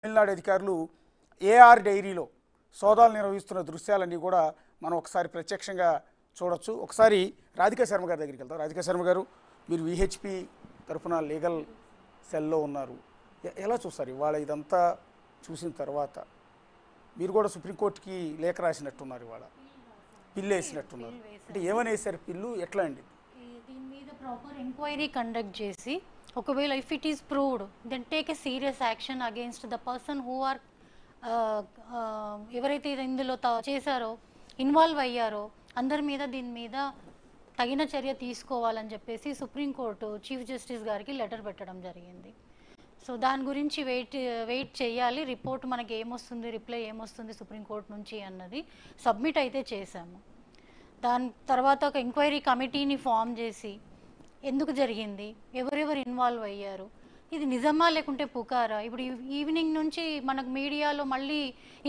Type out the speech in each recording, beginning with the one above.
తమిళనాడు అధికారులు ఏఆర్ డైరీలో సోదాలు నిర్వహిస్తున్న దృశ్యాలన్నీ కూడా మనం ఒకసారి ప్రత్యక్షంగా చూడొచ్చు. ఒకసారి రాధికా శర్మ గారి దగ్గరికి వెళ్తాం. రాధికా శర్మ గారు, మీరు విహెచ్పి తరఫున లీగల్ సెల్లో ఉన్నారు. ఎలా చూస్తారు ఇవాళ ఇదంతా చూసిన తర్వాత? మీరు కూడా సుప్రీంకోర్టుకి లేఖ రాసినట్టున్నారు, ఇవాళ పిల్లు వేసినట్టున్నారు. అంటే ఏమని వేశారు పిల్లు, ఎట్లా అండి? దీని మీద ప్రాపర్ ఎంక్వైరీ కండక్ట్ చేసి ఒకవేళ if it is proved then take a serious action against the person who are ఎవరైతే ఇందులో చేశారో, ఇన్వాల్వ్ అయ్యారో అందరి మీద దీని మీద తగిన చర్య తీసుకోవాలని చెప్పేసి సుప్రీంకోర్టు చీఫ్ జస్టిస్ గారికి లెటర్ పెట్టడం జరిగింది. సో దాని గురించి వెయిట్ చేయాలి. రిపోర్ట్ మనకి ఏమొస్తుంది, రిప్లై ఏమొస్తుంది సుప్రీంకోర్టు నుంచి అన్నది సబ్మిట్ అయితే చేశాము. దాని తర్వాత ఒక ఎంక్వైరీ కమిటీని ఫామ్ చేసి ఎందుకు జరిగింది, ఎవరెవరు ఇన్వాల్వ్ అయ్యారు, ఇది నిజమా లేకుంటే పుకారా. ఇప్పుడు ఈవినింగ్ నుంచి మనకు మీడియాలో మళ్ళీ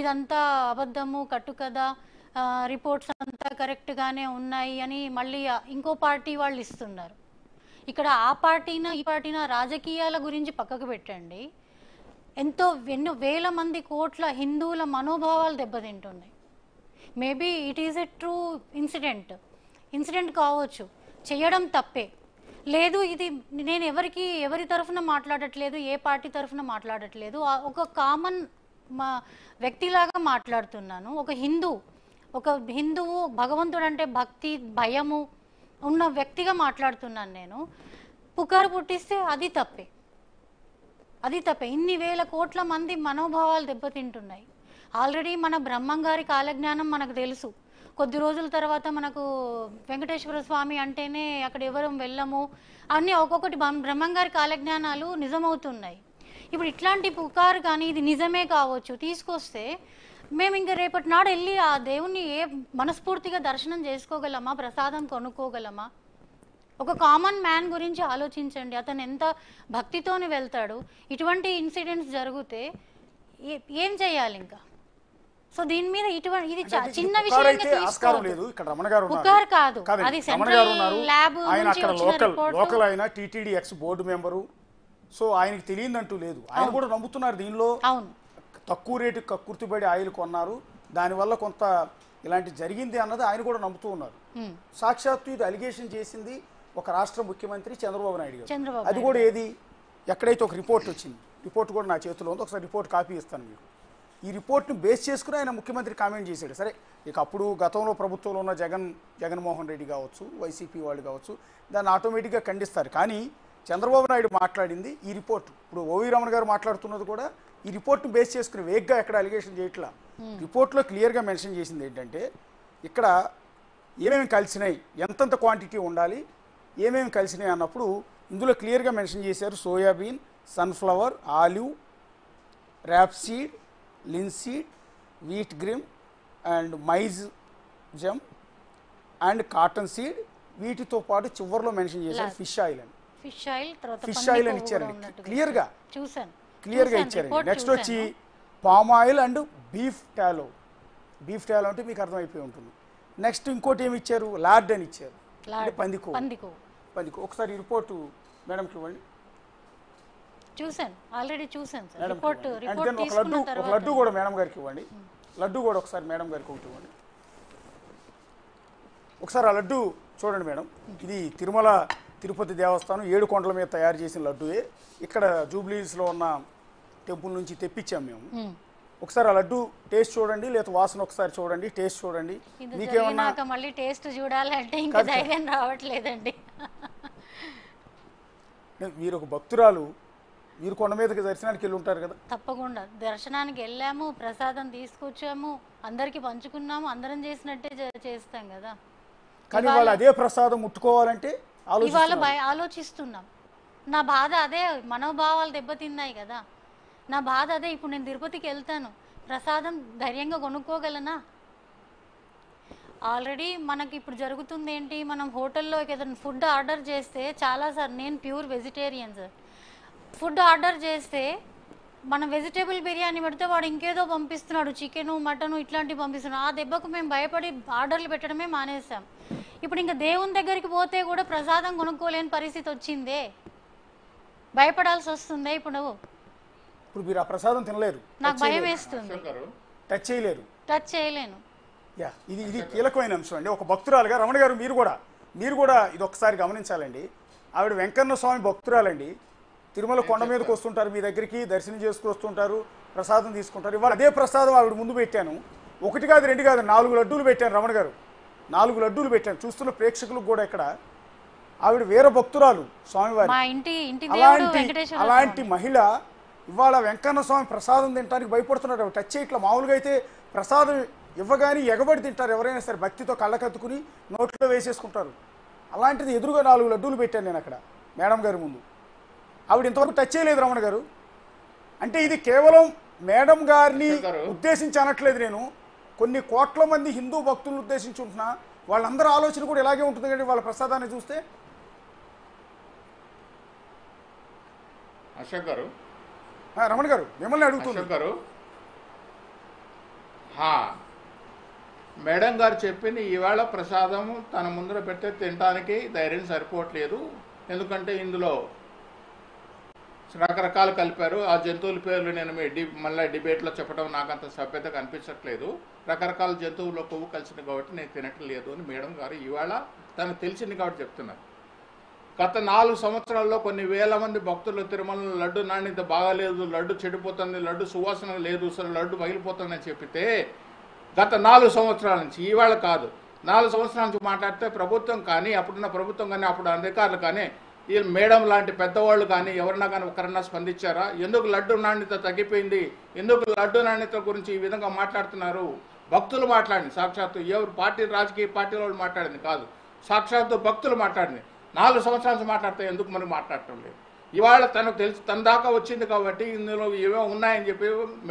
ఇదంతా అబద్ధము, కట్టుకథ, రిపోర్ట్స్ అంతా కరెక్ట్గానే ఉన్నాయి అని మళ్ళీ ఇంకో పార్టీ వాళ్ళు ఇస్తున్నారు. ఇక్కడ ఆ పార్టీనా ఈ పార్టీనా రాజకీయాల గురించి పక్కకు పెట్టండి. ఎన్నో వేల మంది కోట్ల హిందువుల మనోభావాలు దెబ్బతింటున్నాయి. Maybe it is a true incident కావచ్చు, చేయడం తప్పే లేదు. ఇది నేను ఎవరి తరఫున మాట్లాడట్లేదు, ఏ పార్టీ తరఫున మాట్లాడట్లేదు, ఒక కామన్ వ్యక్తిలాగా మాట్లాడుతున్నాను. ఒక హిందువు భగవంతుడు అంటే భక్తి భయము ఉన్న వ్యక్తిగా మాట్లాడుతున్నాను నేను. పుకారు పుట్టిస్తే అది తప్పే. ఇన్ని వేల కోట్ల మంది మనోభావాలు దెబ్బతింటున్నాయి. ఆల్రెడీ మన బ్రహ్మంగారి కాలజ్ఞానం మనకు తెలుసు. కొద్ది రోజుల తర్వాత మనకు వెంకటేశ్వర స్వామి అంటేనే అక్కడ ఎవరు వెళ్ళము అన్నీ ఒక్కొక్కటి బ్రహ్మంగారి కాలజ్ఞానాలు నిజమవుతున్నాయి. ఇప్పుడు ఇట్లాంటి పుకారు కానీ ఇది నిజమే కావచ్చు తీసుకొస్తే మేము ఇంకా రేపటి నాడు వెళ్ళి ఆ దేవుణ్ణి మనస్ఫూర్తిగా దర్శనం చేసుకోగలమా, ప్రసాదం కొనుక్కోగలమా? ఒక కామన్ మ్యాన్ గురించి ఆలోచించండి. అతను ఎంత భక్తితోని వెళ్తాడు. ఇటువంటి ఇన్సిడెంట్స్ జరిగితే ఏం చేయాలి ఇంకా? సో దీని మీద ఇది చిన్న విషయం కాదు. అది సెంట్రల్ ల్యాబ్ లోకల్ అయిన TTD X board member. So ఆయనకి తెలియదంటూ లేదు. ఆయన కూడా నమ్ముతున్నారు దీనిలో. అవును, తక్కువ రేటు కక్కుర్తిపడి ఆయిల్ కొన్నారు, దానివల్ల కొంత ఇలాంటి జరిగింది అన్నది ఆయన కూడా నమ్ముతూ ఉన్నారు. సాక్షాత్తు ఇది అలిగేషన్ చేసింది ఒక రాష్ట్ర ముఖ్యమంత్రి చంద్రబాబు నాయుడు గారు. అది కూడా ఏది, ఎక్కడైతే ఒక రిపోర్ట్ వచ్చింది, రిపోర్ట్ కూడా నా చేతిలో ఉంది, ఒకసారి రిపోర్ట్ కాపీ ఇస్తాను మీకు. ఈ రిపోర్ట్ను బేస్ చేసుకుని ఆయన ముఖ్యమంత్రి కామెంట్ చేశాడు. సరే, ఇక అప్పుడు గతంలో ప్రభుత్వంలో ఉన్న జగన్మోహన్ రెడ్డి కావచ్చు, వైసీపీ వాళ్ళు కావచ్చు, దాన్ని ఆటోమేటిక్గా ఖండిస్తారు. కానీ చంద్రబాబు నాయుడు మాట్లాడింది ఈ రిపోర్ట్. ఇప్పుడు ఓవి రమణ గారు మాట్లాడుతున్నది కూడా ఈ రిపోర్ట్ను బేస్ చేసుకుని వేగ్గా ఎక్కడ అలిగేషన్ చేయట్లా. రిపోర్ట్లో క్లియర్గా మెన్షన్ చేసింది ఏంటంటే ఇక్కడ ఏమేమి కలిసినాయి, ఎంతంత క్వాంటిటీ ఉండాలి, ఏమేమి కలిసినాయి అన్నప్పుడు ఇందులో క్లియర్గా మెన్షన్ చేశారు. Soybean, sunflower, olive, rapeseed, linseed, wheat germ and maize germ and cotton seed. వీటితో పాటు చివరిలో మెన్షన్ చేశారు ఫిష్ ఆయిల్ అని. ఫిష్ ఆయిల్ అని ఇచ్చారండి, క్లియర్గా ఇచ్చారండి. నెక్స్ట్ వచ్చి palm oil and beef tallow. Beef tallow అంటే మీకు అర్థమైపోయి ఉంటుంది. నెక్స్ట్ ఇంకోటి ఏమి ఇచ్చారు, లార్డ్ అని ఇచ్చారు, పందికో. ఒకసారి ఈ రిపోర్టు మేడంకి ఇవ్వండి. ఒక లడ్డు కూడా మేడం గారికి ఇవ్వండి. లడ్డు కూడా ఒకసారి మేడం గారికి ఒకటి ఇవ్వండి. ఒకసారి ఆ లడ్డు చూడండి మేడం. ఇది తిరుమల తిరుపతి దేవస్థానం 7 కొండల మీద తయారు చేసిన లడ్డుయే. ఇక్కడ జూబ్లీస్లో ఉన్న టెంపుల్ నుంచి తెప్పించాం మేము. ఒకసారి ఆ లడ్డు టేస్ట్ చూడండి, లేదా వాసన ఒకసారి చూడండి, టేస్ట్ చూడండి. మీకేమన్నా మళ్ళీ టేస్ట్ చూడాలంటే ఇంకా ధైర్యం రావట్లేదండి. మీరు ఒక భక్తురాలు, మీరు కొండ మీదకి దర్శనానికి వెళ్ళి ఉంటారు కదా? తప్పకుండా దర్శనానికి వెళ్ళాము, ప్రసాదం తీసుకొచ్చాము, అందరికి పంచుకున్నాము, అందరం చేసినట్టే చేస్తాం కదా. కానీ వాళ్ళు అదే ప్రసాదం ముట్టుకోవాలంటే ఇవాళ ఆలోచిస్తున్నాం. నా బాధ అదే, మనోభావాలు దెబ్బతిన్నాయి కదా. నా బాధ అదే. ఇప్పుడు నేను తిరుపతికి వెళ్తాను, ప్రసాదం ధైర్యంగా కొనుక్కోగలనా? ఆల్రెడీ మనకి ఇప్పుడు జరుగుతుంది ఏంటి, మనం హోటల్లో ఏదైనా ఫుడ్ ఆర్డర్ చేస్తే చాలాసార్లు, నేను pure vegetarian sir, food order చేస్తే మనం వెజిటేబుల్ బిర్యానీ పెడితే వాడు ఇంకేదో పంపిస్తున్నాడు, చికెను మటను ఇట్లాంటివి పంపిస్తున్నాడు. ఆ దెబ్బకు మేము భయపడి ఆర్డర్లు పెట్టడమే మానేసాం. ఇప్పుడు ఇంకా దేవుని దగ్గరికి పోతే కూడా ప్రసాదం కొనుక్కోలేని పరిస్థితి వచ్చిందే, భయపడాల్సి వస్తుందే. ఇప్పుడు ఇప్పుడు మీరు ఆ ప్రసాదం తినలేరు, నాకు భయం వేస్తుంది, టచ్ చేయలేరు. టచ్ చేయలేను. యా, ఇది కీలకమైన అంశం అండి. ఒక భక్తురాలుగా రమణ గారు మీరు కూడా ఇది ఒకసారి గమనించాలండి. ఆవిడ వెంకన్న స్వామి భక్తురాలండి. తిరుమల కొండ మీదకి వస్తుంటారు, మీ దగ్గరికి దర్శనం చేసుకు వస్తుంటారు, ప్రసాదం తీసుకుంటారు. ఇవాళ అదే ప్రసాదం ఆవిడ ముందు పెట్టాను. 1 కాదు 2 కాదు 4 లడ్డూలు పెట్టాను రమణ గారు, 4 లడ్డూలు పెట్టాను. చూస్తున్న ప్రేక్షకులకు కూడా ఇక్కడ ఆవిడ వీర భక్తురాలు స్వామివారి. అలాంటి మహిళ ఇవాళ వెంకన్న స్వామి ప్రసాదం తినడానికి భయపడుతున్నారు. ఆవిడ టచ్ చేయట్లా. మామూలుగా అయితే ప్రసాదం ఇవ్వగానే ఎగబడి తింటారు ఎవరైనా సరే, భక్తితో కళ్ళకత్తుకుని నోట్లో వేసేసుకుంటారు. అలాంటిది ఎదురుగా 4 లడ్డూలు పెట్టాను నేను అక్కడ మేడం గారి ముందు. ఆవిడ ఇంతవరకు టచ్ చేయలేదు రమణ గారు. అంటే ఇది కేవలం మేడం గారిని ఉద్దేశించి అనట్లేదు నేను, కొన్ని కోట్ల మంది హిందూ భక్తులను ఉద్దేశించి ఉంటున్నా. వాళ్ళందరూ ఆలోచన కూడా ఇలాగే ఉంటుంది కండి వాళ్ళ ప్రసాదాన్ని చూస్తే. అశోక్ గారు, రమణ గారు మిమ్మల్ని అడుగుతున్నారు. మేడం గారు చెప్పింది ఈవేళ ప్రసాదము తన ముందర పెట్టే తినడానికి ధైర్యం సరిపోవట్లేదు. ఎందుకంటే ఇందులో రకరకాలు కలిపారు. ఆ జంతువుల పేర్లు నేను మళ్ళీ డిబేట్లో చెప్పడం నాకు అంత సభ్యత కనిపించట్లేదు. రకరకాల జంతువుల్లో కొవ్వు కలిసింది కాబట్టి నేను తినట్లేదు అని మేడం గారు ఇవాళ తనకు తెలిసింది కాబట్టి చెప్తున్నారు. గత 4 సంవత్సరాల్లో కొన్ని వేల మంది భక్తులు తిరుమలలో లడ్డు నాణ్యత బాగాలేదు, లడ్డు చెడిపోతుంది, లడ్డు సువాసన లేదు, అసలు లడ్డు పగిలిపోతుందని చెప్పితే గత 4 సంవత్సరాల నుంచి, ఈవేళ కాదు 4 సంవత్సరాల నుంచి మాట్లాడితే ప్రభుత్వం కానీ అప్పుడున్న ప్రభుత్వం కానీ అప్పుడు అధికారులు కానీ ఈ మేడం లాంటి పెద్దవాళ్ళు కానీ ఎవరన్నా కానీ ఒకరన్నా స్పందించారా? ఎందుకు లడ్డు నాణ్యత తగ్గిపోయింది, ఎందుకు లడ్డు నాణ్యత గురించి ఈ విధంగా మాట్లాడుతున్నారు? భక్తులు మాట్లాడింది, సాక్షాత్తు ఎవరు పార్టీ రాజకీయ పార్టీల వాళ్ళు మాట్లాడింది కాదు, సాక్షాత్తు భక్తులు మాట్లాడింది. 4 సంవత్సరాల నుంచి మాట్లాడితే ఎందుకు మనకు మాట్లాడటం లేదు? ఇవాళ తనకు తెలిసి తన దాకా వచ్చింది కాబట్టి ఇందులో ఏమో ఉన్నాయని చెప్పి